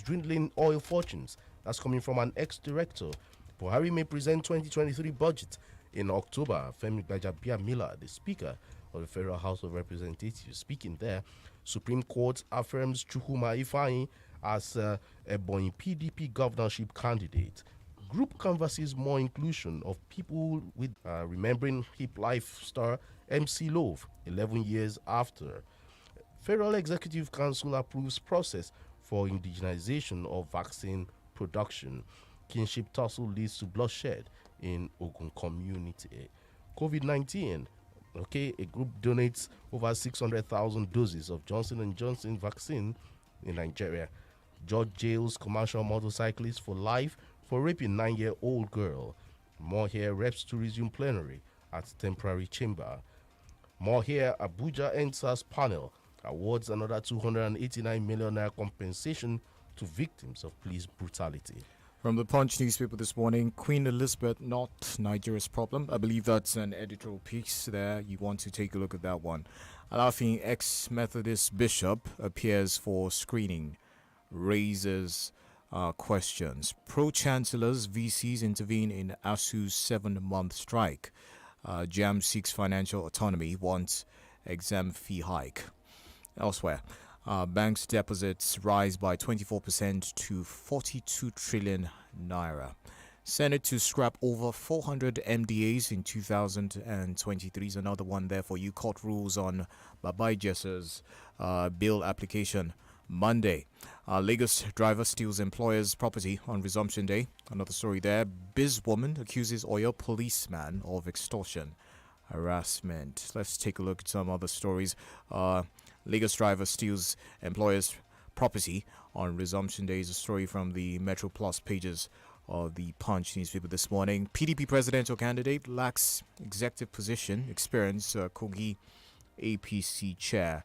dwindling oil fortunes. That's coming from an ex-director. Buhari may present 2023 budget in October. Femi Gbajabiamila, the Speaker of the Federal House of Representatives, speaking there. Supreme Court affirms Chukwuma Ifeanyi as Ebonyi PDP governorship candidate. Group canvasses more inclusion of people with remembering hip life star MC Love 11 years after. Federal Executive Council approves process for indigenization of vaccine production. Kinship tussle leads to bloodshed in Ogun community. COVID-19. Okay, a group donates over 600,000 doses of Johnson & Johnson vaccine in Nigeria. Judge jails commercial motorcyclist for life for raping 9-year-old girl. More here, reps to resume plenary at temporary chamber. More here, Abuja NSAS panel awards another 289 million naira compensation to victims of police brutality. From the Punch newspaper this morning, Queen Elizabeth not Nigeria's problem. I believe that's an editorial piece there. You want to take a look at that one. Alafin ex-Methodist bishop appears for screening, raises questions. Pro-chancellors, VCs intervene in ASU's 7-month strike. JAM seeks financial autonomy, wants exam fee hike. Elsewhere, banks' deposits rise by 24% to 42 trillion naira. Senate to scrap over 400 MDAs in 2023 is another one there for you. Court rules on Babai Jesser's bill application Monday. Lagos driver steals employer's property on resumption day. Another story there. Bizwoman accuses Oyo policeman of extortion harassment. Let's take a look at some other stories. Lagos driver steals employer's property on resumption day is a story from the Metro Plus pages of the Punch newspaper this morning. PDP presidential candidate lacks executive position experience. Kogi APC chair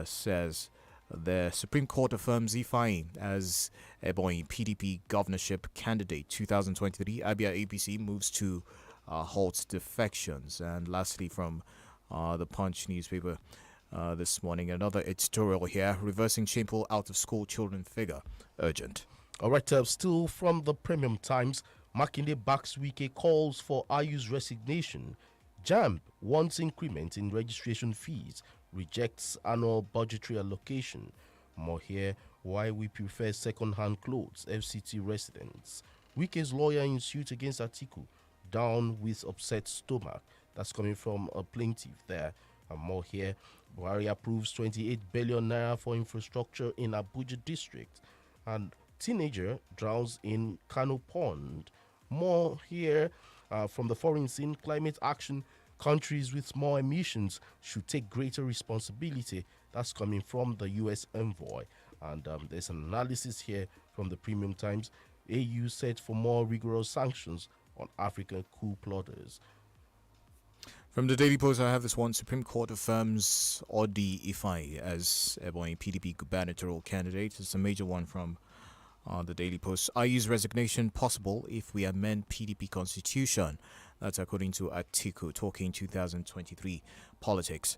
says the Supreme Court affirms Ifeanyi as Ebonyi PDP governorship candidate 2023. Abia APC moves to halt defections. And lastly, from the Punch newspaper this morning, another editorial here: reversing shameful out of school children figure urgent. All right, still from the Premium Times, Makinde backs Wike, calls for IU's resignation. JAMB wants increment in registration fees, rejects annual budgetary allocation. More here, why we prefer second-hand clothes, FCT residents. Wike's lawyer in suit against Atiku, down with upset stomach. That's coming from a plaintiff there. And more here, Buhari approves 28 billion naira for infrastructure in Abuja district. And teenager drowns in Kano Pond. More here from the foreign scene, climate action. Countries with small emissions should take greater responsibility. That's coming from the U.S. envoy. And there's an analysis here from the Premium Times. AU set for more rigorous sanctions on African coup plotters. From the Daily Post, I have this one. Supreme Court affirms Odi Ifeanyi as Ebonyi PDP gubernatorial candidate. It's a major one from the Daily Post. IU's resignation possible if we amend PDP constitution. That's according to Atiku, talking 2023 politics.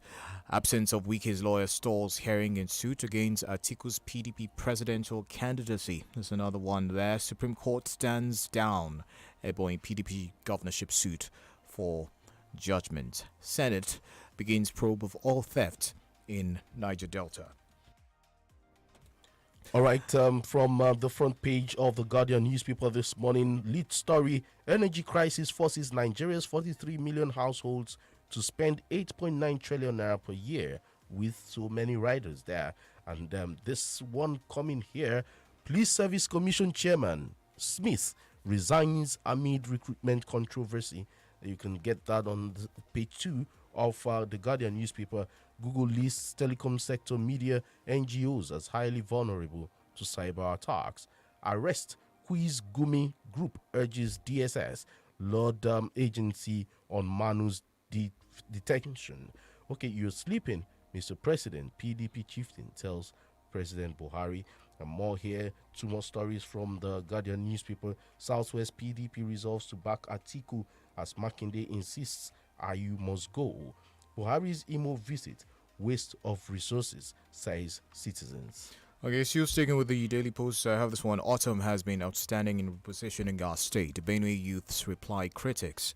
Absence of Wike's lawyer stalls hearing in suit against Atiku's PDP presidential candidacy. There's another one there. Supreme Court stands down Ebonyi PDP governorship suit for judgment. Senate begins probe of oil theft in Niger Delta. All right, from the front page of the Guardian newspaper this morning, lead story: energy crisis forces Nigeria's 43 million households to spend 8.9 trillion naira per year, with so many riders there. And this one coming here: Police Service Commission Chairman Smith resigns amid recruitment controversy. You can get that on page 2 of the Guardian newspaper. Google lists telecom sector media NGOs as highly vulnerable to cyber attacks. Arrest Quiz Gumi Group urges DSS Lord agency on Manu's detention. Okay, you're sleeping, Mr. President, PDP chieftain tells President Buhari. And more here, 2 more stories from the Guardian newspaper. Southwest PDP resolves to back Atiku as Makinde insists IU must go. Buhari's Imo visit, waste of resources, says citizens. Okay, still sticking with the Daily Post, I have this one. Autumn has been outstanding in repositioning our state. Benue youths reply critics.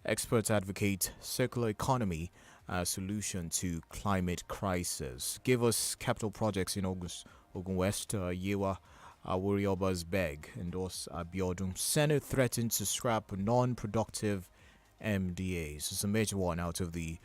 Experts advocate circular economy as solution to climate crisis. Give us capital projects in Ogun West, Yewa, Warioba's beg. Endorse Abiodun. Senate threatened to scrap non-productive MDAs. It's a major one out of the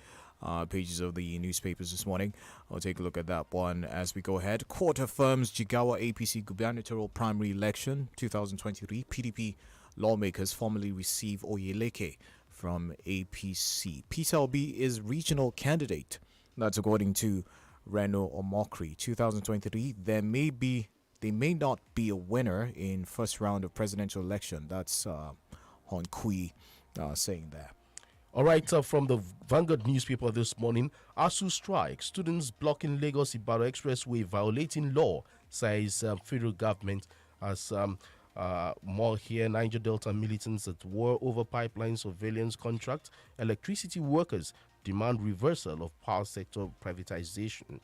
pages of the newspapers this morning. I'll take a look at that one as we go ahead. Court affirms Jigawa APC gubernatorial primary election 2023. PDP lawmakers formally receive Oyeleke from APC. Peter Obi is regional candidate. That's according to Reno Omokri. 2023, they may not be a winner in first round of presidential election. That's Hon Kui saying that. All right, from the Vanguard newspaper this morning, ASU strike. Students blocking Lagos Ibadan Expressway violating law, says federal government. As more here, Niger Delta militants at war over pipeline surveillance contract. Electricity workers demand reversal of power sector privatization.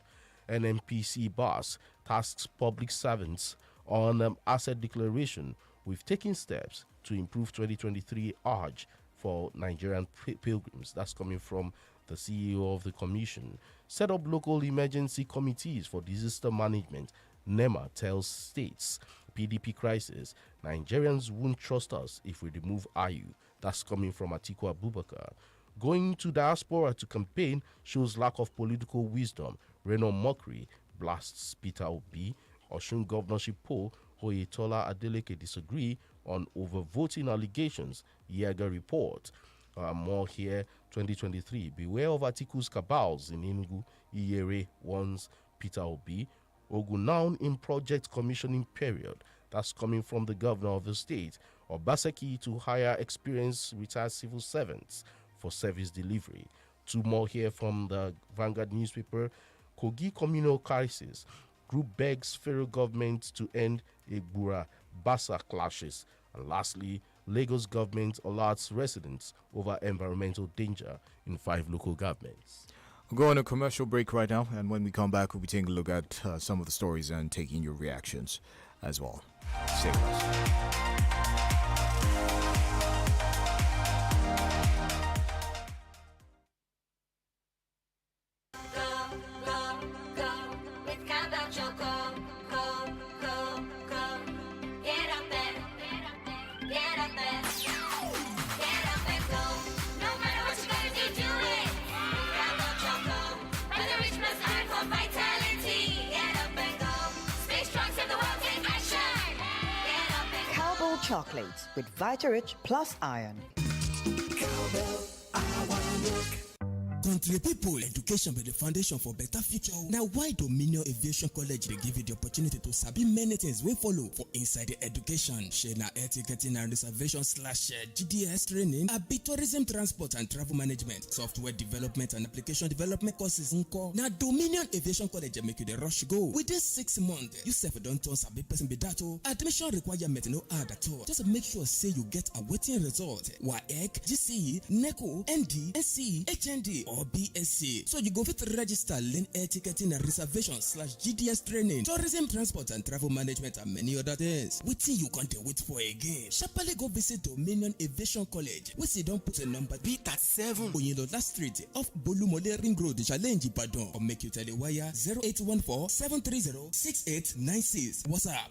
NNPC boss tasks public servants on asset declaration. We've taken steps to improve 2023 Hajj for Nigerian pilgrims. That's coming from the CEO of the commission. Set up local emergency committees for disaster management. NEMA tells states. PDP crisis. Nigerians won't trust us if we remove Ayu. That's coming from Atiku Abubakar. Going to diaspora to campaign shows lack of political wisdom. Reno Mokri blasts Peter Obi. Osun governorship poll. Oyetola Adeleke disagree on overvoting allegations. Yaga report. More here, 2023. Beware of Atiku's cabals in Enugu. Iyere warns Peter Obi. Ogun now in project commissioning period. That's coming from the governor of the state. Obaseki to hire experienced retired civil servants for service delivery. Two more here from the Vanguard newspaper. Kogi communal crisis. Group begs federal government to end Egbura Basa clashes. And lastly, Lagos government alerts residents over environmental danger in 5 local governments. We'll go on a commercial break right now, and when we come back, we'll be taking a look at some of the stories and taking your reactions as well. Stay with us. Chocolates with Vitarich Plus Iron. Country people, education be the foundation for better future. Now, why Dominion Aviation College they give you the opportunity to sabi many things we follow for inside the education. Share na air ticketing and reservation / GDS training, abi tourism transport and travel management, software development and application development courses. Now, Dominion Aviation College make you the rush go. Within 6 months, you self don't turn sabi person be that. Admission requirement no hard at all. Just make sure say you get a waiting result. WAEC, GCE, NECO, ND, SCE, HND or BSc. So you go fit register, learn air ticketing and reservation / GDS training, tourism transport and travel management and many other things. Waiting you can't wait for again. Sharply go visit Dominion Aviation College. We see don't put a number B37 Oyinlola Street off Bolumole Ring Road, Challenge Ibadan, or make you tell the wire 0814-730-6896. WhatsApp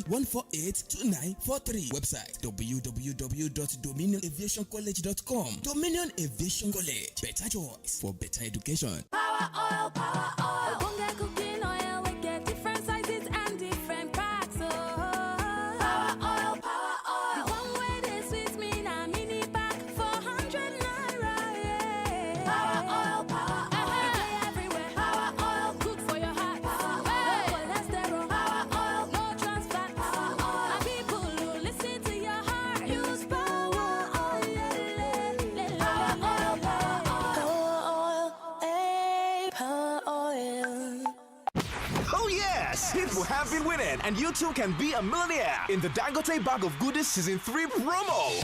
0813-148-2943. Website www.dominionaviationcollege.com. Dominion Aviation College. Better choice for better education. Power oil, power oil. Cooking oil, we get different sizes and different packs. Power oil, power oil. The one way they sweet me na mini pack 400 naira. Yeah. Power oil, power oil. Everywhere. Power oil, good for your heart. Power oil, cholesterol. Power oil, no trans fat. Power oil. And people who listen to your heart use power oil. Power oil, power oil. Oh yes! People have been winning, and you too can be a millionaire in the Dangote Bag of Goodies Season 3 promo.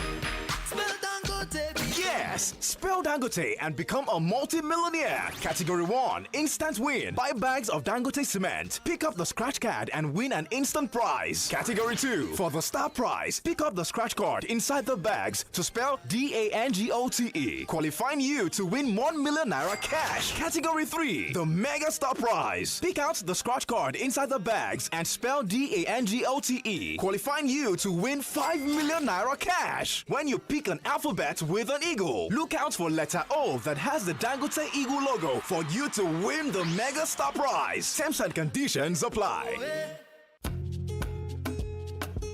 Yeah! yes, spell Dangote and become a multi-millionaire. Category 1, instant win. Buy bags of Dangote cement. Pick up the scratch card and win an instant prize. Category 2, for the star prize, pick up the scratch card inside the bags to spell DANGOTE, qualifying you to win 1 million naira cash. Category 3, the mega star prize. Pick out the scratch card inside the bags and spell DANGOTE, qualifying you to win 5 million naira cash. When you pick an alphabet with an eagle, look out for letter O that has the Dangote Eagle logo for you to win the mega star prize. Terms and conditions apply.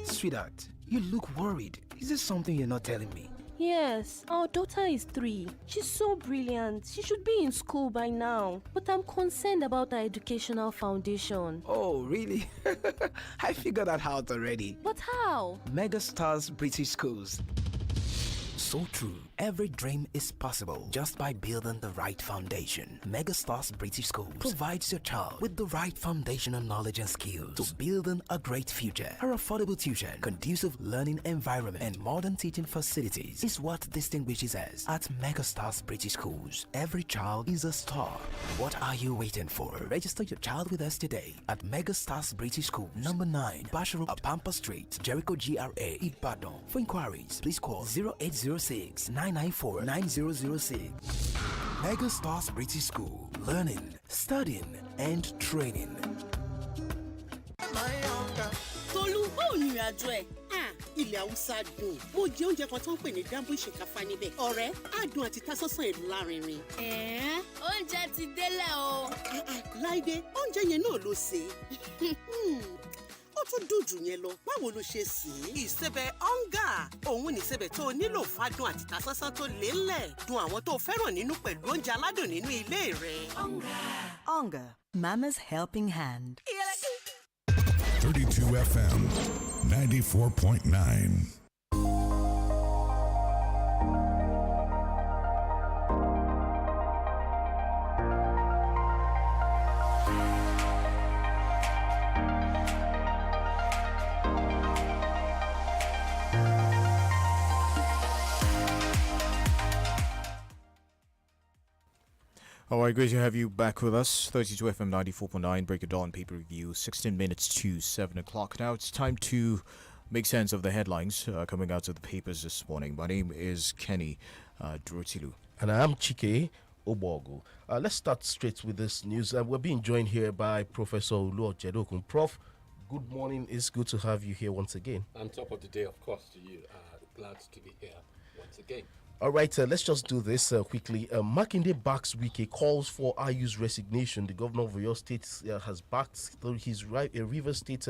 Sweetheart, you look worried. Is there something you're not telling me? Yes, our daughter is 3. She's so brilliant. She should be in school by now. But I'm concerned about her educational foundation. Oh, really? I figured that out already. But how? Megastars British Schools. So true. Every dream is possible just by building the right foundation. Megastars British Schools provides your child with the right foundational knowledge and skills to building a great future. Our affordable tuition, conducive learning environment, and modern teaching facilities is what distinguishes us at Megastars British Schools. Every child is a star. What are you waiting for? Register your child with us today at Megastars British School, number 9, Basharu Apampa Street, Jericho GRA, Ibadan. For inquiries, please call 0806 994 9006. Megastars British School. Learning, studying, and training. Tolú, báwo ni ìrìnàjò ẹ̀? Ilẹ̀ Haúsá dùn. Mo jẹ oúnjẹ kan tó ń pè ní dambu ìṣèkáfá níbẹ̀. Ọ̀rẹ́, adùn àti tásánṣán ẹ̀ lárinrin. Oúnjẹ ti délẹ̀ o. Láìdé, oúnjẹ yẹn náà ló sè é. Ó tún dùn jù yẹn lọ. Báwo ló ṣe sè é? Ìsebẹ̀ ọ̀ngà. Òun ni ìsebẹ̀ tó nílò fádùn àti tásánṣán tó lélẹ̀. Dùn àwọn tó fẹ́ràn nínú pẹ̀lú oúnjẹ aládùn nínú ilé rẹ̀. Onga, Mama's helping hand. 32 FM 94.9. All right, great to have you back with us. 32 FM 94.9, Break It Dawn Paper Review, 16 minutes to 7 o'clock. Now it's time to make sense of the headlines coming out of the papers this morning. My name is Kenny Drotilu. And I am Chike Obogu. Let's start straight with this news. We're being joined here by Professor Olu Jedokun. Prof, good morning. It's good to have you here once again. On top of the day, of course, to you. Glad to be here once again. All right, let's just do this quickly. Makinde backs Wike, calls for IU's resignation. The governor of your state has backed his Rivers State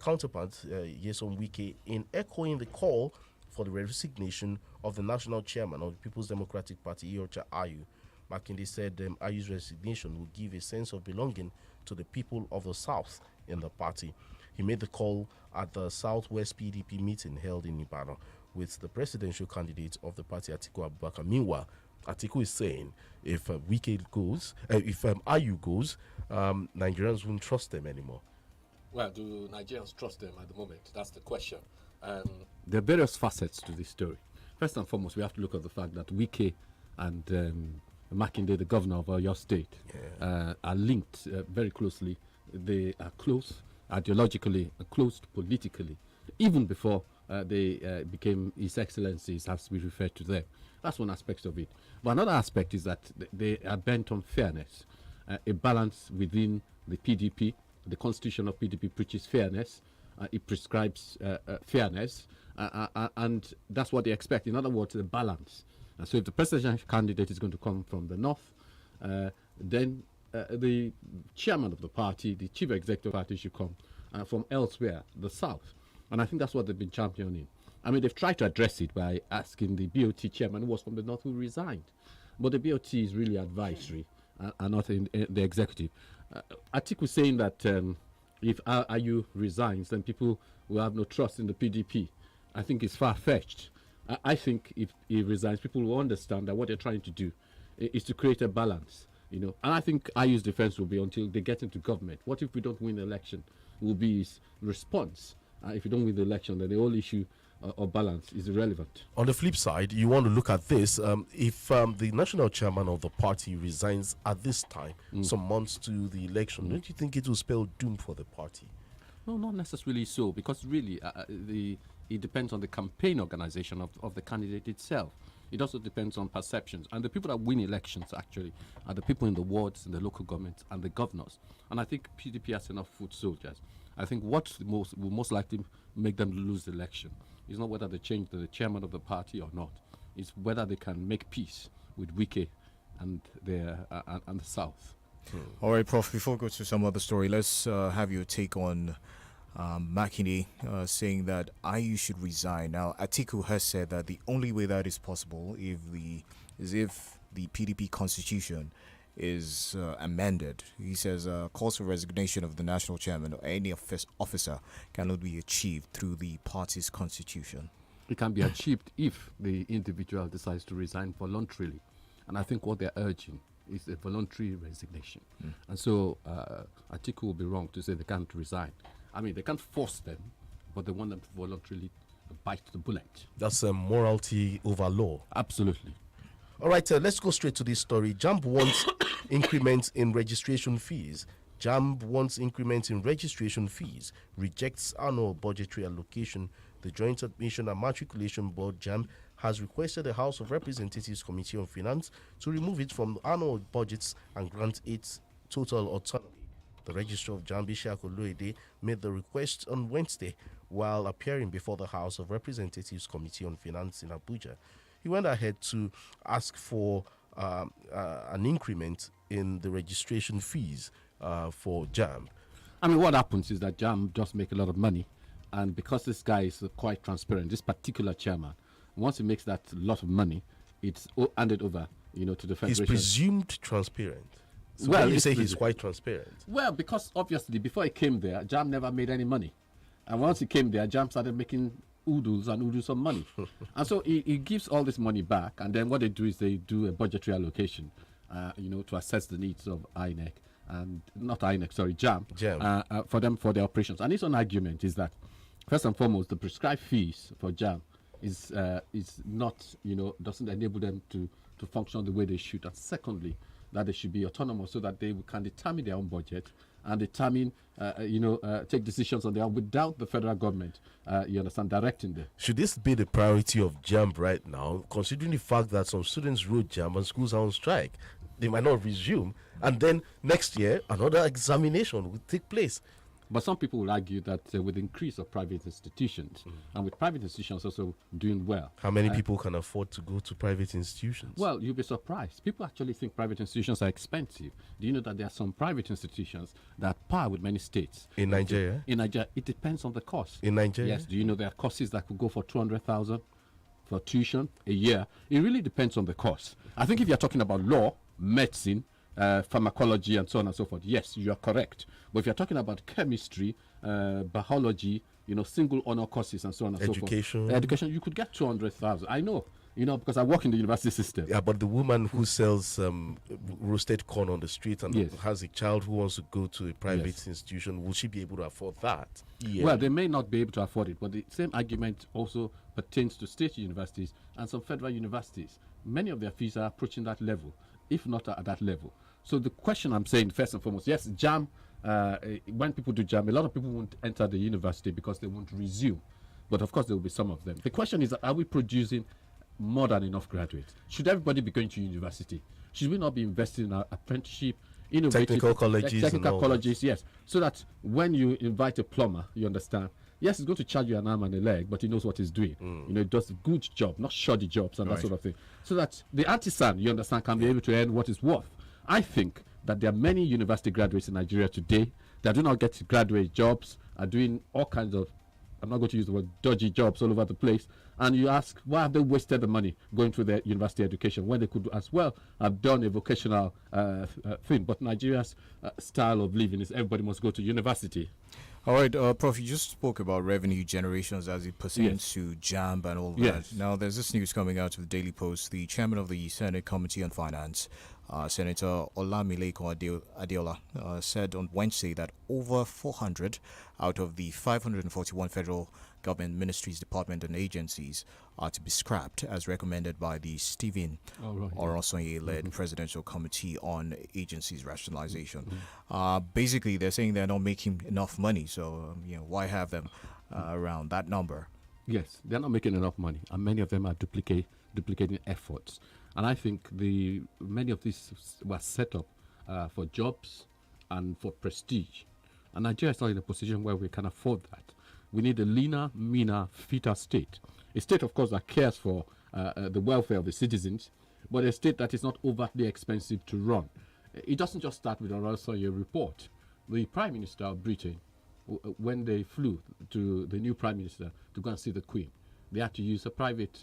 counterpart, Yeson Wike, in echoing the call for the resignation of the national chairman of the People's Democratic Party, Iyorchia Ayu. Makinde said Ayu's resignation will give a sense of belonging to the people of the South in the party. He made the call at the Southwest PDP meeting held in Ibadan with the presidential candidate of the party, Atiku Abubakar. Meanwhile, Atiku is saying if Wike goes, if Ayu goes, Nigerians won't trust them anymore. Well, do Nigerians trust them at the moment? That's the question. There are various facets to this story. First and foremost, we have to look at the fact that Wike and Makinde, the governor of Oyo State, are linked very closely. They are close ideologically, close politically, even before they became His Excellencies, as we refer to them. That's one aspect of it. But another aspect is that they are bent on fairness, a balance within the PDP. The constitution of PDP preaches fairness. It prescribes fairness, and that's what they expect. In other words, a balance. So if the presidential candidate is going to come from the north, then the chairman of the party, the chief executive party, should come from elsewhere, the south. And I think that's what they've been championing. I mean, they've tried to address it by asking the BOT chairman, who was from the north, who resigned. But the BOT is really advisory and not in the executive. Atiku saying that if Ayu resigns, then people will have no trust in the PDP. I think it's far-fetched. I think if he resigns, people will understand that what they're trying to do is to create a balance, And I think Ayu's defense will be until they get into government. What if we don't win the election? Will be his response. If you don't win the election, then the whole issue or balance is irrelevant. On the flip side, you want to look at this. If the national chairman of the party resigns at this time, some months to the election, don't you think it will spell doom for the party? No, not necessarily so, because really it depends on the campaign organization of the candidate itself. It also depends on perceptions. And the people that win elections, actually, are the people in the wards, in the local governments, and the governors. And I think PDP has enough foot soldiers. I think what will most likely make them lose the election is not whether they change the chairman of the party or not. It's whether they can make peace with Wike and the South. All right, Prof, before we go to some other story, let's have your take on Makinde saying that IU should resign. Now, Atiku has said that the only way that is possible is if the PDP constitution is amended. He says calls for resignation of the national chairman or any officer cannot be achieved through the party's constitution. It can be achieved if the individual decides to resign voluntarily. And I think what they're urging is a voluntary resignation. And so Atiku will be wrong to say they can't resign. I mean, they can't force them, but they want them to voluntarily bite the bullet. That's morality over law. Absolutely. All right, let's go straight to this story. JAMB wants increments in registration fees. JAMB wants increments in registration fees, rejects annual budgetary allocation. The Joint Admission and Matriculation Board, JAMB, has requested the House of Representatives Committee on Finance to remove it from annual budgets and grant it total autonomy. The Registrar of JAMB, Isiaku Oluede, made the request on Wednesday while appearing before the House of Representatives Committee on Finance in Abuja. He went ahead to ask for an increment in the registration fees for JAMB. I mean, what happens is that JAMB just make a lot of money, and because this guy is quite transparent, this particular chairman, once he makes that lot of money, it's handed over, to the federation. He's presumed transparent. So well, you say he's quite transparent. Well, because obviously before he came there, JAMB never made any money, and once he came there, JAMB started making oodles of money. And so he gives all this money back, and then what they do is they do a budgetary allocation, to assess the needs of INEC and not INEC, sorry, JAMB, for their operations. And his own argument is that first and foremost, the prescribed fees for JAMB is not, doesn't enable them to function the way they should. And secondly, that they should be autonomous so that they can determine their own budget and determine, take decisions on their own without the federal government, directing them. Should this be the priority of JAMB right now, considering the fact that some students wrote JAMB and schools are on strike? They might not resume, and then next year, another examination will take place. But some people will argue that with the increase of private institutions, and with private institutions also doing well. How many people can afford to go to private institutions? Well, you'll be surprised. People actually think private institutions are expensive. Do you know that there are some private institutions that par with many states? In Nigeria? In Nigeria, it depends on the cost. In Nigeria? Yes. Do you know there are courses that could go for 200,000 for tuition a year? It really depends on the cost. I think if you're talking about law, medicine, pharmacology and so on and so forth, yes, you are correct. But if you're talking about chemistry, biology, single honor courses and so on and so forth, education, you could get 200,000. I know, because I work in the university system. Yeah, but the woman who sells roasted corn on the street and yes. has a child who wants to go to a private institution, will she be able to afford that? Yeah. Well, they may not be able to afford it, but the same argument also pertains to state universities and some federal universities. Many of their fees are approaching that level, if not at that level. So the question I'm saying, first and foremost, yes, JAMB, when people do JAMB, a lot of people won't enter the university because they won't resume. But of course, there will be some of them. The question is, are we producing more than enough graduates? Should everybody be going to university? Should we not be investing in our apprenticeship, technical colleges? Technical colleges, yes. So that when you invite a plumber, you understand, yes, he's going to charge you an arm and a leg, but he knows what he's doing. He does a good job, not shoddy jobs and that sort of thing. So that the artisan, you understand, can be able to earn what is worth. I think that there are many university graduates in Nigeria today that do not get graduate jobs, are doing all kinds of, I'm not going to use the word dodgy jobs all over the place. And you ask, why have they wasted the money going through their university education when they could as well have done a vocational thing? But Nigeria's style of living is everybody must go to university. All right, Prof, you just spoke about revenue generations as it pertains to JAMB and all that. Now, there's this news coming out of the Daily Post. The chairman of the Senate Committee on Finance Senator Olamileko Adeola said on Wednesday that over 400 out of the 541 federal government ministries, departments, and agencies are to be scrapped, as recommended by the Stephen Orosanye-led Presidential Committee on Agencies Rationalization. Basically, they're saying they're not making enough money, so why have them around that number? Yes, they're not making enough money, and many of them are duplicating efforts. And I think many of these were set up for jobs and for prestige. And Nigeria is not in a position where we can afford that. We need a leaner, meaner, fitter state. A state, of course, that cares for the welfare of the citizens, but a state that is not overtly expensive to run. It doesn't just start with a Orosanye report. The Prime Minister of Britain, when they flew to the new Prime Minister to go and see the Queen, they had to use a private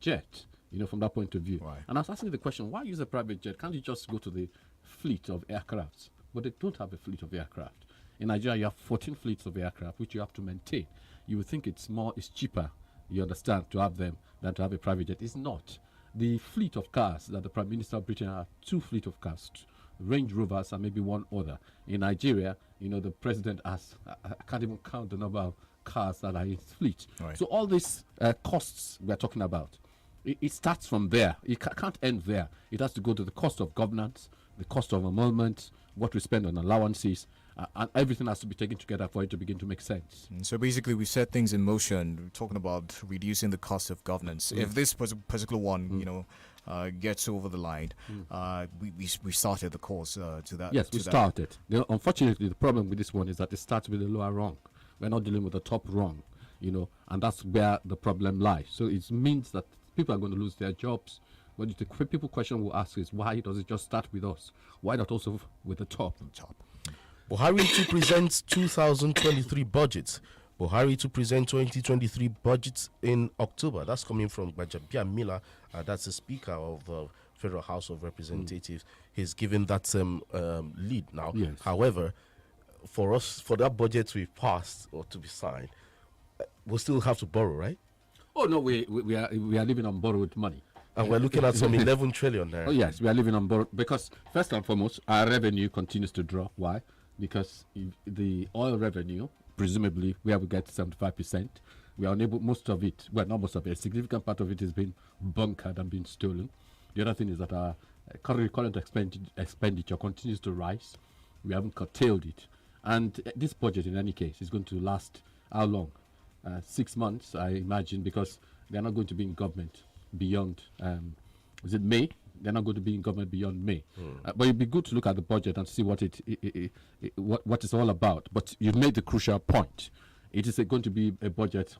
jet, from that point of view. Right. And I was asking the question, why use a private jet? Can't you just go to the fleet of aircrafts? But they don't have a fleet of aircraft. In Nigeria, you have 14 fleets of aircraft, which you have to maintain. You would think it's cheaper, you understand, to have them than to have a private jet. It's not. The fleet of cars that the Prime Minister of Britain has, 2 fleet of cars, Range Rovers and maybe one other. In Nigeria, the president has, I can't even count the number of cars that are in his fleet. Right. So all these costs we're talking about, it starts from there. It can't end there. It has to go to the cost of governance, the cost of emoluments, what we spend on allowances, and everything has to be taken together for it to begin to make sense. So basically, we set things in motion. We're talking about reducing the cost of governance. If this particular one, gets over the line, we started the course to that. Yes, we started. Unfortunately, the problem with this one is that it starts with the lower rung. We're not dealing with the top rung, and that's where the problem lies. So it means that people are going to lose their jobs. But the people question will ask is, why does it just start with us? Why not also with the top? Buhari to present 2023 budget. Buhari to present 2023 budgets in October. That's coming from Bajabia Miller. That's the Speaker of the Federal House of Representatives. He's given that lead now. Yes. However, for that budget to be passed or to be signed, we'll still have to borrow, right? Oh no, we are living on borrowed money. And we're looking at some 11 trillion there. Oh yes, we are living on borrowed, because first and foremost, our revenue continues to drop. Why? Because the oil revenue, presumably, where we get 75%, we are unable, most of it, well, not most of it, a significant part of it has been bunkered and been stolen. The other thing is that our current expenditure continues to rise. We haven't curtailed it. And this budget, in any case, is going to last how long? 6 months, I imagine, because they're not going to be in government beyond, is it May? They're not going to be in government beyond May. But it'd be good to look at the budget and see what what it's all about. But you've made the crucial point. It is going to be a budget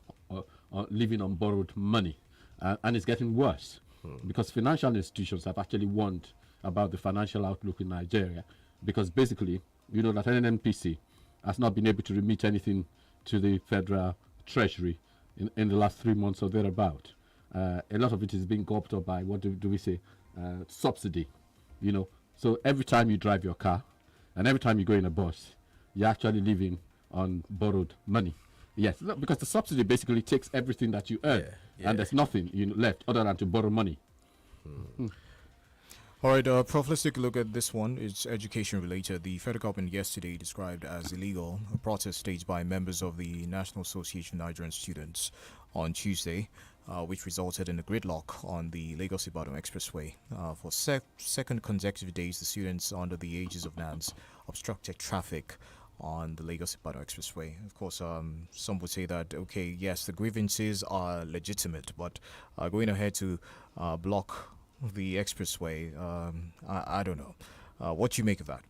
living on borrowed money. And it's getting worse because financial institutions have actually warned about the financial outlook in Nigeria, because basically, that NNPC has not been able to remit anything to the Federal Treasury in the last 3 months or thereabout. A lot of it is being gobbled up by, what do we say, subsidy. So every time you drive your car and every time you go in a bus, you're actually living on borrowed money. Yes, because the subsidy basically takes everything that you earn, and there's nothing left other than to borrow money. All right, Prof, let's take a look at this one. It's education related. The federal government yesterday described as illegal a protest staged by members of the National Association of Nigerian Students on Tuesday, which resulted in a gridlock on the Lagos-Ibadan Expressway. For second consecutive days, the students under the ages of NANS obstructed traffic on the Lagos-Ibadan Expressway. Of course, some would say that, okay, yes, the grievances are legitimate, but going ahead to block the expressway, I don't know. What do you make of that?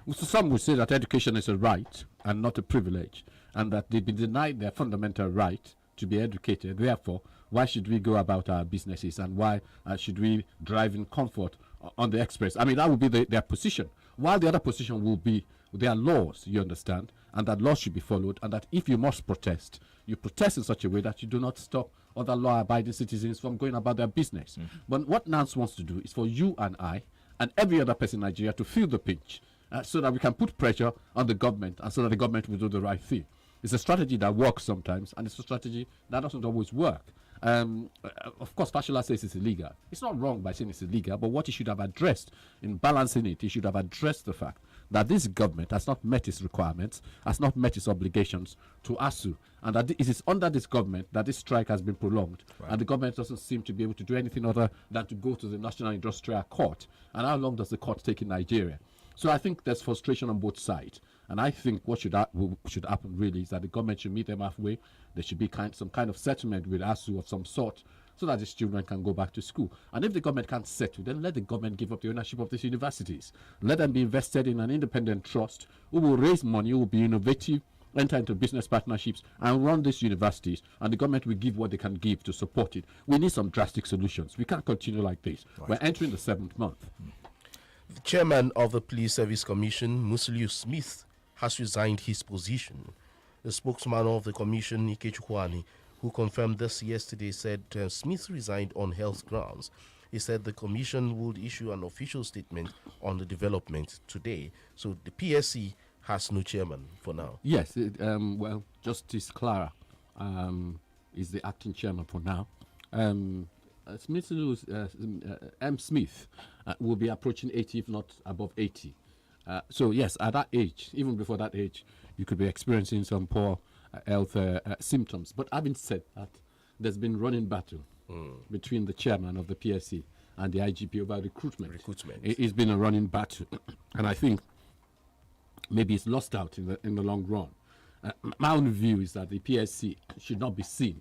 Well, so some would say that education is a right and not a privilege, and that they've been denied their fundamental right to be educated. Therefore, why should we go about our businesses, and why should we drive in comfort on the express? I mean, that would be their position. While the other position will be there are laws, you understand, and that laws should be followed, and that if you must protest, you protest in such a way that you do not stop other law-abiding citizens from going about their business. But what NANS wants to do is for you and I and every other person in Nigeria to feel the pinch, so that we can put pressure on the government, and so that the government will do the right thing. It's a strategy that works sometimes, and it's a strategy that doesn't always work. Of course, Fashola says it's illegal. It's not wrong by saying it's illegal, but what he should have addressed in balancing it, he should have addressed the fact that this government has not met its requirements, has not met its obligations to ASU, and that it is under this government that this strike has been prolonged, and the government doesn't seem to be able to do anything other than to go to the National Industrial Court. And how long does the court take in Nigeria? So I think there's frustration on both sides, and I think what should happen really is that the government should meet them halfway. There should be some kind of settlement with ASU of some sort, so that these children can go back to school. And if the government can't settle, then let the government give up the ownership of these universities. Let them be invested in an independent trust who will raise money, who will be innovative, enter into business partnerships, and run these universities. And the government will give what they can give to support it. We need some drastic solutions. We can't continue like this. We're entering the 7th month. The chairman of the Police Service Commission, Musiliu Smith, has resigned his position. The spokesman of the commission, Ike, who confirmed this yesterday, said Smith resigned on health grounds. He said the commission would issue an official statement on the development today. So the PSC has no chairman for now. Yes, well, Justice Clara is the acting chairman for now. Smith will be approaching 80, if not above 80. So yes, at that age, even before that age, you could be experiencing some poor health symptoms. But having said that, there's been running battle between the chairman of the PSC and the IGP over recruitment. It's been a running battle, and I think maybe it's lost out in the long run. My own view is that the PSC should not be seen,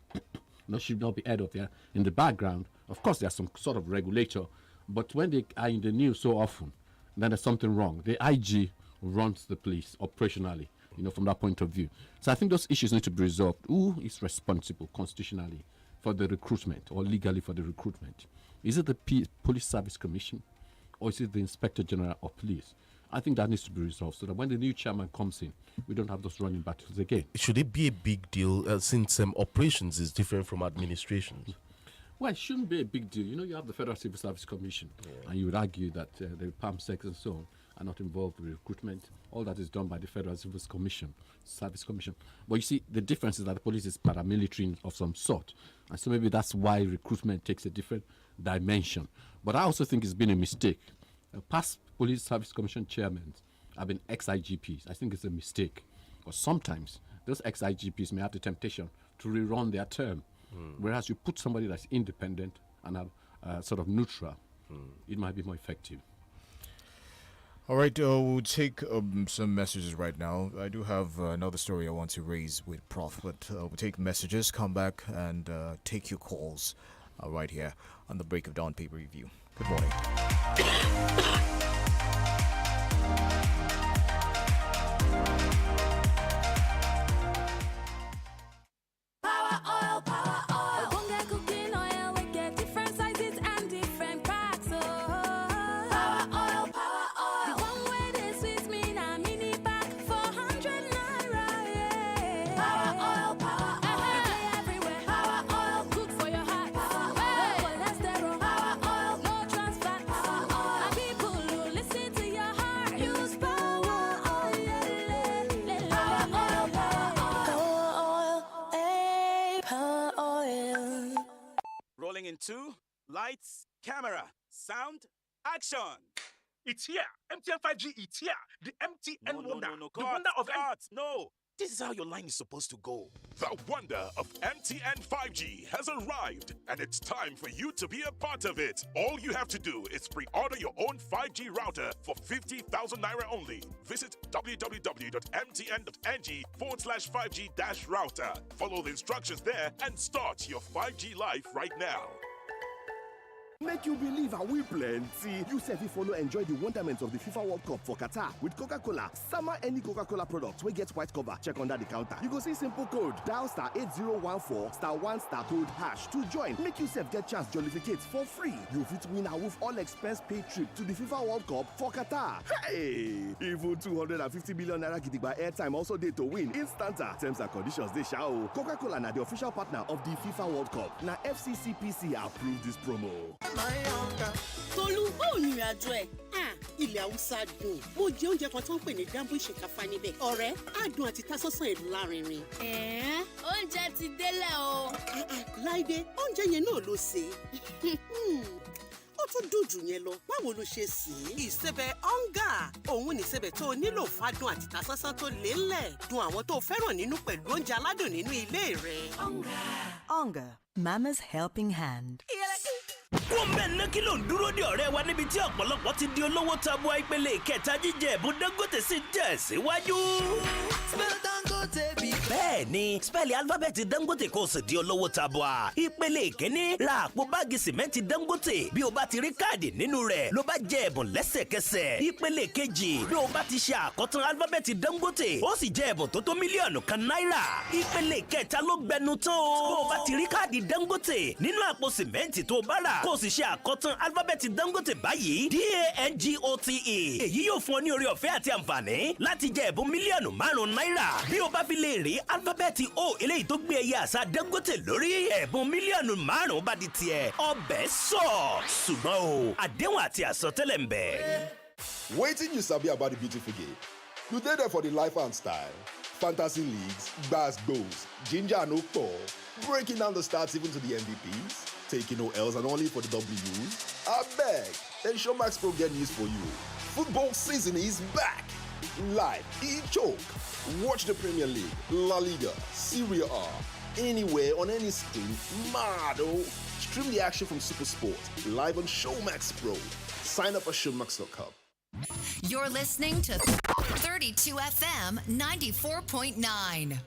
should not be heard of there in the background. Of course, there's some sort of regulator, but when they are in the news so often, then there's something wrong. The IG runs the police operationally, from that point of view. So I think those issues need to be resolved. Who is responsible constitutionally for the recruitment or legally for the recruitment? Is it the Police Service Commission or is it the Inspector General of Police? I think that needs to be resolved so that when the new chairman comes in, we don't have those running battles again. Should it be a big deal since operations is different from administrations? Well, it shouldn't be a big deal. You have the Federal Civil Service Commission, and you would argue that the PAMSEC and so on are not involved with recruitment. All that is done by the Federal Civil Service Commission. But you see, the difference is that the police is paramilitary of some sort. And so maybe that's why recruitment takes a different dimension. But I also think it's been a mistake. Past Police Service Commission chairmen have been ex-IGPs. I think it's a mistake. Because sometimes those ex-IGPs may have the temptation to rerun their term. Whereas you put somebody that's independent and sort of neutral, it might be more effective. All right, we'll take some messages right now. I do have another story I want to raise with Prof, but we'll take messages, come back, and take your calls right here on the Break of Dawn Paper Review. Good morning. Rolling in 2, lights, camera, sound, action. It's here. MTN 5G, it's here. The MTN wonder. No, the wonder of No. This is how your line is supposed to go. The wonder of MTN 5G has arrived, and it's time for you to be a part of it. All you have to do is pre-order your own 5G router for 50,000 naira only. Visit www.mtn.ng/5G-router. Follow the instructions there and start your 5G life right now. Make you believe I will plenty. You say if follow enjoy the wonderment of the FIFA World Cup for Qatar with Coca-Cola. Summer any Coca-Cola product we get white cover. Check under the counter. You go see simple code. Dial *8014*1* hash to join. Make yourself get chance jollificate for free. You fit win a with all expense paid trip to the FIFA World Cup for Qatar. Hey! Even 250 million naira gidigba airtime also dey to win. Instanta. Terms and conditions they shall. Coca-Cola na the official partner of the FIFA World Cup. Na FCCPC approve this promo. Tolu, báwo ni ìrìnàjò ẹ̀? ilẹ̀ haúsá dùn mo jẹ oúnjẹ kan tó ń pè ní dambu ìṣèkáfá níbẹ̀ ọ̀rẹ́ adùn àti tásánsáń ẹ̀ lárinrin. oúnjẹ ti délẹ̀ o. láìdé oúnjẹ yẹn náà ló ṣe ó tún dùn jù yẹn lọ báwo ló ṣe sè é. ìsẹ̀bẹ̀ ọ̀ngà òun ní ìsẹ̀bẹ̀ tó nílò fádùn àti tásánsáń tó lélẹ̀ dùn àwọn tó fẹ́ràn nínú pẹ̀lú oúnjẹ aládùn nínú ilé rẹ̀. Onga, Mama's helping hand. Wọ́n mẹ́rin kí ló ń dúró de ọ̀rẹ́ wa níbi tí ọ̀pọ̀lọpọ̀ ti di olówó tabua ìpele ìkẹta jíjẹ ẹ̀bùn Dangote sì tẹ̀ síwájú. Spell Dangote bí. Bẹ́ẹ̀ni, spẹ́ẹ̀lì alifábẹ́ẹ̀tì Dangote kò sì di olówó tabua. Ìpele ìkíní ra àpò báàgì sìmẹ́ǹtì Dangote. Bí o bá ti rí káàdì nínú rẹ̀ ló bá jẹ ẹ̀bùn lẹ́sẹ̀kẹsẹ̀. Ìpele kejì bí o bá ti ṣe àkọ́tán alifábẹ́ẹ̀tì Dangote ó sì jẹ ẹ̀bùn tó tó mílíọ̀nù kan náírà. Ìpele kẹta ló gbẹnu tán o. Bí o bá ti rí káàdì Dangote nínú àpò sìmẹ́ǹtì tó bá rà kó o sì ṣe àkọ́tán alifábẹ́ẹ̀tì Dangote báyìí DANGOTE èyí yóò fún ọ ní oore ọ̀fẹ́ àti àǹfààní láti jẹ ẹ̀bùn mílíọ̀nù 5 náírà bí o bá fi lè rí alifábẹ́ẹ̀tì O eléyìí tó gbé ẹyẹ àṣà Dangote lórí ẹ̀bùn mílíọ̀nù 5 bá di tiẹ̀ ọbẹ̀ sọ̀ ṣùgbọ́n o àdéhùn àti àsọtẹ́lẹ̀ ń bẹ. Wetin you sabi about the beautiful game? You dey there for the life and style, fantasy leagues, gbas-gbos, ginger and okpo, breaking down the stats even to the MVPs. Taking no L's and only for the W's? I beg. Ensure Max Pro get news for you. Football season is back. Live, e-choke. Watch the Premier League, La Liga, Serie A, anywhere on any screen. Mado. Stream the action from SuperSport live on Showmax Pro. Sign up at showmax.com. You're listening to 32 FM 94.9.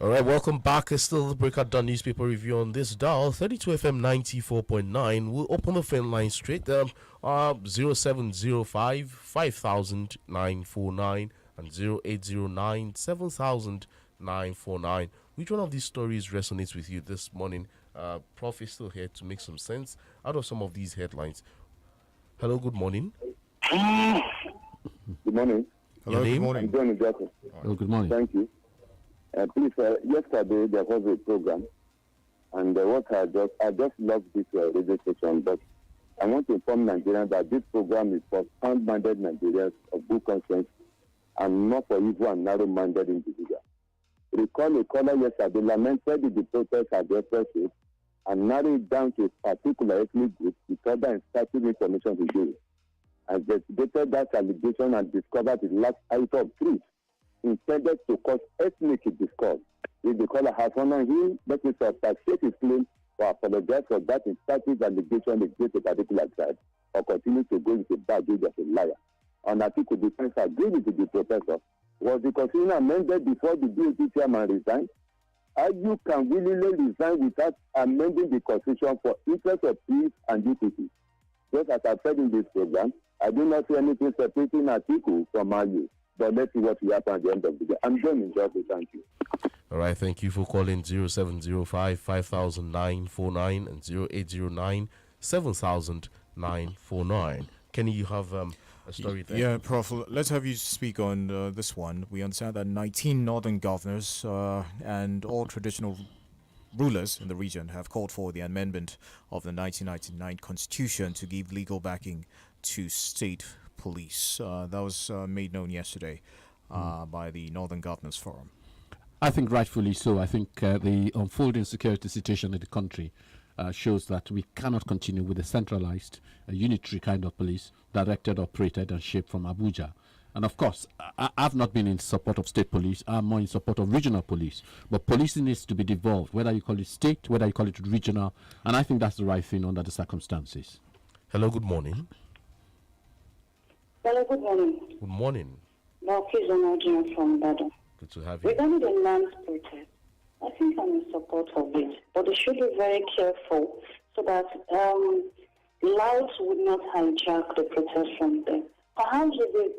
All right, welcome back. It's still the Breakout Done newspaper review on this dial, 32 FM 94.9. We'll open the phone line straight. 0705 500949 and 0809 7949. Which one of these stories resonates with you this morning? Prof is still here to make some sense out of some of these headlines. Hello, good morning. Good morning. Hello, good morning. I'm Johnny Jackson. Hello, good morning. Thank you. Please, yesterday there was a program, and what I just love this radio station, but I want to inform Nigerians that this program is for sound-minded Nigerians of good conscience and not for evil and narrow-minded individuals. Recall a caller yesterday lamented the protest at the expressway and narrowed it down to a particular ethnic group with other insightful information to do. I investigated that allegation and discovered the last item of truth intended to cause ethnic discord. If the caller has honored him, let me substantiate his claim or apologize for that insightful allegation against a particular tribe or continue to go with the baggage of a liar. On article defense agreed with the professor. Was the constitution amended before the DOT chairman resigned? How you can willingly resign without amending the constitution for interest of peace and equity? Just as I said in this program, I do not see anything separating article from you. But let's see what will happen at the end of the day. I'm done in job. Thank you. All right, thank you for calling 0705 500949 and 0809 7949. Kenny, you have a story there. Yeah, Prof, let's have you speak on this one. We understand that 19 northern governors and all traditional rulers in the region have called for the amendment of the 1999 constitution to give legal backing to state police. That was made known yesterday by the Northern Governors Forum. I think rightfully so. I think the unfolding security situation in the country shows that we cannot continue with a centralized, unitary kind of police directed, operated and shaped from Abuja. And of course, I've not been in support of state police. I'm more in support of regional police. But policing needs to be devolved, whether you call it state, whether you call it regional. And I think that's the right thing under the circumstances. Hello, good morning. Hello, good morning. Good morning. Marquis Omojian from Badon. Good to have you. Regarding the land protest, I think I'm in support of it, but they should be very careful so that lights would not hijack the protest from them. Perhaps if they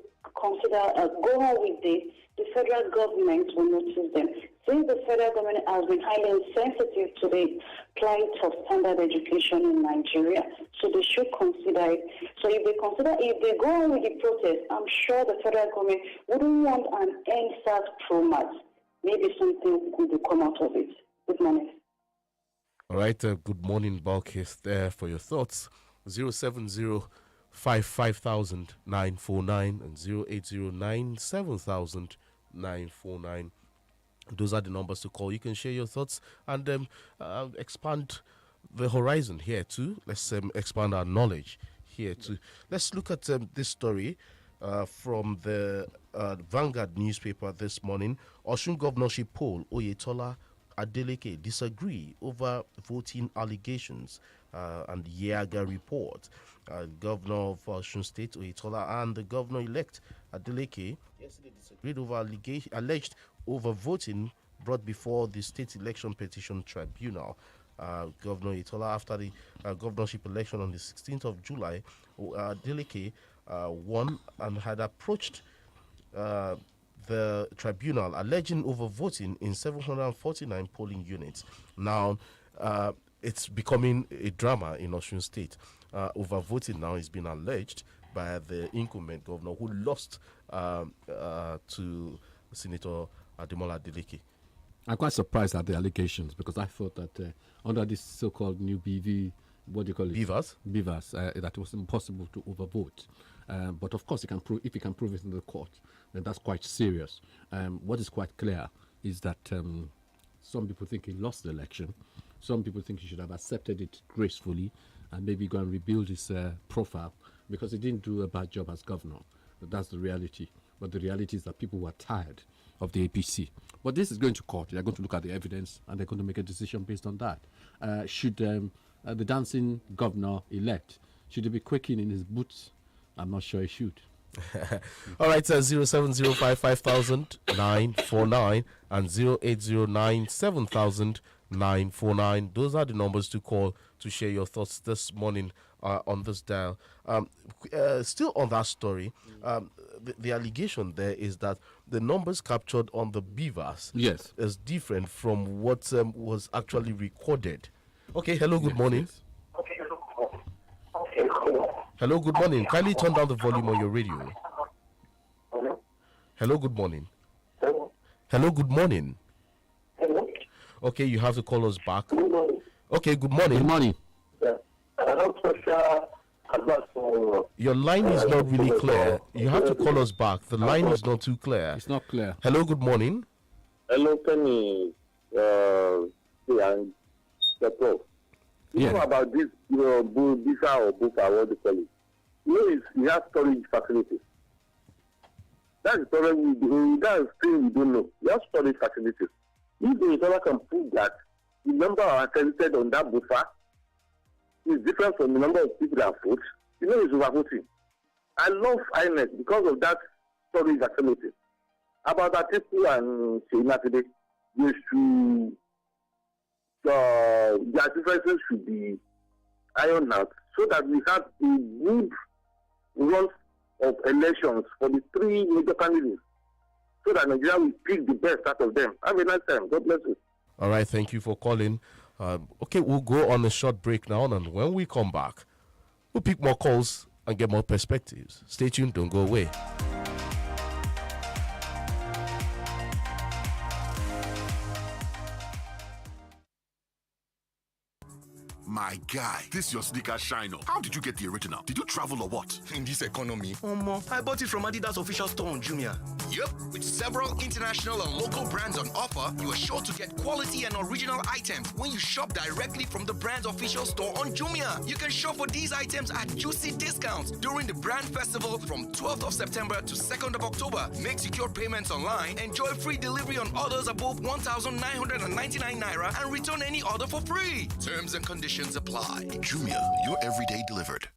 consider go on with the federal government will notice them. Since the federal government has been highly insensitive to the plight of standard education in Nigeria, so they should consider it. So if they go on with the protest, I'm sure the federal government wouldn't want an NSAS promat. maybe something good will come out of it. Good morning. All right, good morning, Balkis, there for your thoughts. 070-550-949 and 0809-7000-949. Those are the numbers to call. You can share your thoughts and expand the horizon here too. Let's expand our knowledge here too. Let's look at this story from the Vanguard newspaper this morning. Osun governorship poll, Oyetola Adeleke disagree over voting allegations and Yaga report. Governor of Osun State, Oyetola, and the governor-elect Adeleke yesterday disagreed over alleged overvoting brought before the State Election Petition Tribunal. Governor Oyetola, after the governorship election on the 16th of July, Adeleke won and had approached the tribunal alleging overvoting in 749 polling units. Now, it's becoming a drama in Osun State. Overvoting now is being alleged by the incumbent governor who lost to Senator Ademola Adeleke. I'm quite surprised at the allegations because I thought that under this so-called new BV, what do you call it? Beavers, that it was impossible to overvote. But of course, if you can prove it in the court, then that's quite serious. What is quite clear is that some people think he lost the election. Some people think he should have accepted it gracefully and maybe go and rebuild his profile because he didn't do a bad job as governor. But that's the reality. But the reality is that people were tired of the APC. But this is going to court. They're going to look at the evidence and they're going to make a decision based on that. Should the dancing governor-elect, should he be quaking in his boots? I'm not sure he should. All right, 07055500949 and 080970000949. Those are the numbers to call to share your thoughts this morning on this dial. Still on that story, the allegation there is that the numbers captured on the beavers is different from what was actually recorded. Okay, hello, good morning. Hello, good morning. Kindly turn down the volume on your radio. Hello, good morning. Hello, good morning. Okay, you have to call us back. Okay, good morning. Good morning. Your line is not really clear. You have to call us back. The line is not too clear. It's not clear. Hello, good morning. Hello, Kenny. And the prof. You know about this visa or bufa, what do you call it? You know, we have storage facilities. That's the problem. That's the thing we don't know. We have storage facilities. If the retailer can prove that the number attended on that buffer is different from the number of people that vote, you know, it's overvoting. I love INEC because of that storage facility. About Atiku and Sheina today, they should, their differences should be ironed out so that we have a good run of elections for the three major candidates so that Nigeria will pick the best out of them. Have a nice time. God bless you. All right, thank you for calling. Okay, we'll go on a short break now, and when we come back, we'll pick more calls and get more perspectives. Stay tuned, don't go away. My guy, this your sneaker shine up. How did you get the original? Did you travel or what? In this economy, I bought it from Adidas official store on Jumia. Yep, with several international and local brands on offer, you are sure to get quality and original items when you shop directly from the brand's official store on Jumia. You can shop for these items at juicy discounts during the brand festival from 12th of September to 2nd of October. Make secure payments online, enjoy free delivery on orders above 1,999 naira, and return any order for free. Terms and conditions apply. Jumia, your everyday delivered.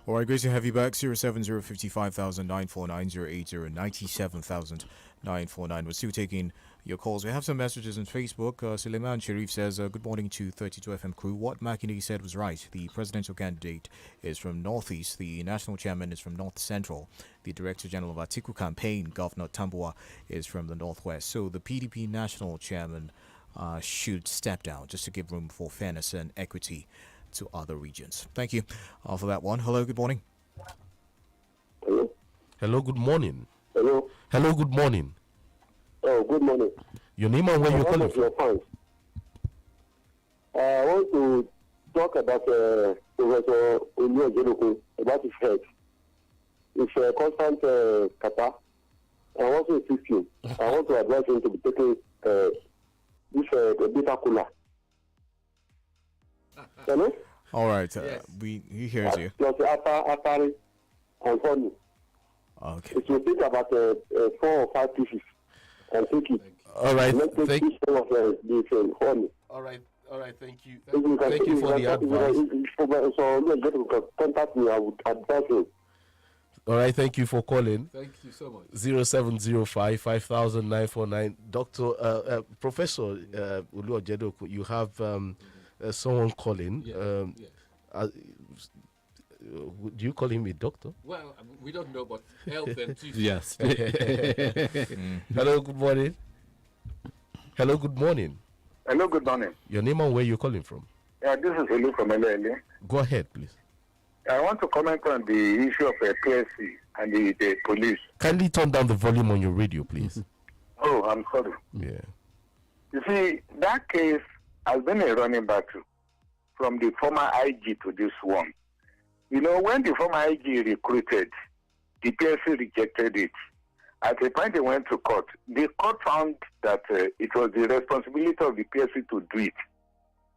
All right, great to have you back. 070550949 08097,949. We're still taking your calls. We have some messages on Facebook. Suleiman Sharif says, good morning to 32 FM crew. What Makinde said was right. The presidential candidate is from Northeast. The national chairman is from North Central. The director general of Atiku campaign, Governor Tambuwa, is from the Northwest. So the PDP national chairman should step down just to give room for fairness and equity to other regions. Thank you for that one. Hello, good morning. Hello, good morning. Hello. Hello, good morning. Oh, good morning. Your name and where you're calling from? Your fans. I want to talk about Professor Oluojedoku, about his health. It's a constant kata. I want to assist him. I want to advise him to be taking this bitter cooler. Hello? All right, he hears you. Plus Atari and honey. Okay. It will take about 4 or 5 pieces and take it. All right. Thank you. Honey. All right. Thank you. Thank you for the advice. So contact me. I would advise you. All right. Thank you for calling. Thank you so much. 0705 5949. Doctor, Professor Oluojedoku, you have someone calling. Do you call him a doctor? Well, we don't know, but health enthusiast. Hello, good morning. Hello, good morning. Hello, good morning. Your name and where you're calling from? This is Helu from LLA. Go ahead, please. I want to comment on the issue of PSC and the police. Kindly turn down the volume on your radio, please. Oh, I'm sorry. Yeah. You see, that case has been a running battle from the former IG to this one. You know, when the former IG recruited, the PSC rejected it. At the point they went to court, the court found that it was the responsibility of the PSC to do it.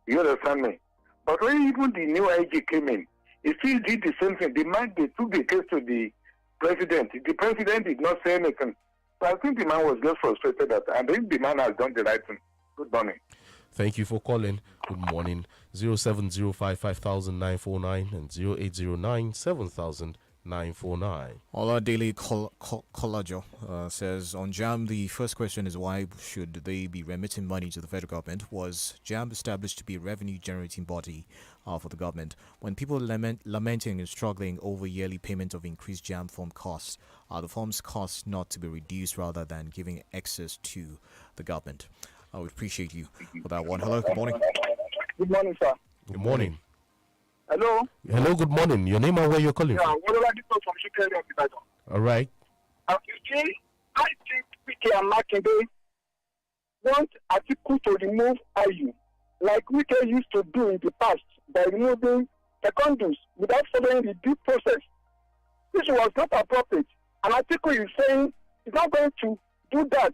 You understand me? But when even the new IG came in, he still did the same thing. The man, they took the case to the president. The president did not say anything. So I think the man was just frustrated at and I think the man has done the right thing. Good morning. Thank you for calling. Good morning. 0705 5949 and 0809 7949. Ola Daily Collajo says on JAM, the first question is why should they be remitting money to the federal government? Was JAM established to be a revenue generating body for the government? When people lamenting and struggling over yearly payment of increased JAM form costs, are the form's costs not to be reduced rather than giving access to the government? I would appreciate you for that one. Hello, good morning. Good morning, sir. Good morning. Hello. Hello, good morning. Your name and where you're calling from? What do I do from CHIKE? All right. You see, I think Wike and Makinde want Atiku to remove IU, like Wike used to do in the past by removing secondaries without following the due process. This was not appropriate. And Atiku is saying he's not going to do that.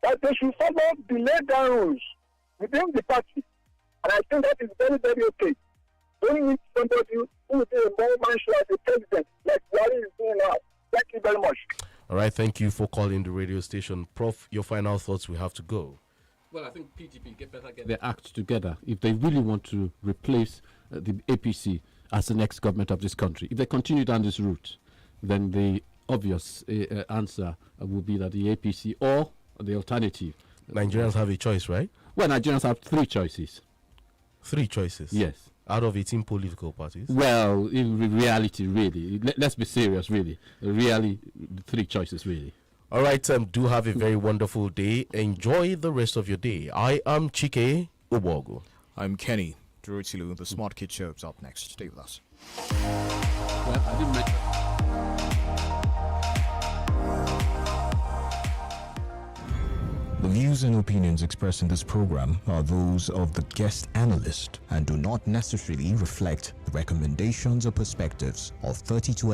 That they should follow the laid down rules within the party. And I think that is very, very okay. Don't need somebody who is a more man as a president, like Buhari is doing now. Thank you very much. All right, thank you for calling the radio station. Prof, your final thoughts, we have to go. Well, I think PDP better get their act together if they really want to replace the APC as the next government of this country. If they continue down this route, then the obvious answer will be that the APC or the alternative. Nigerians have a choice, right? Well, Nigerians have 3 choices. 3 choices? Yes. Out of 18 political parties? Well, in reality, really. Let's be serious, really. Really, 3 choices, really. All right, do have a very wonderful day. Enjoy the rest of your day. I am Chike Ubogo. I'm Kenny Durutilu. The Smart Kid Show is up next. Stay with us. Well, I didn't mention. The views and opinions expressed in this program are those of the guest analyst and do not necessarily reflect the recommendations or perspectives of 32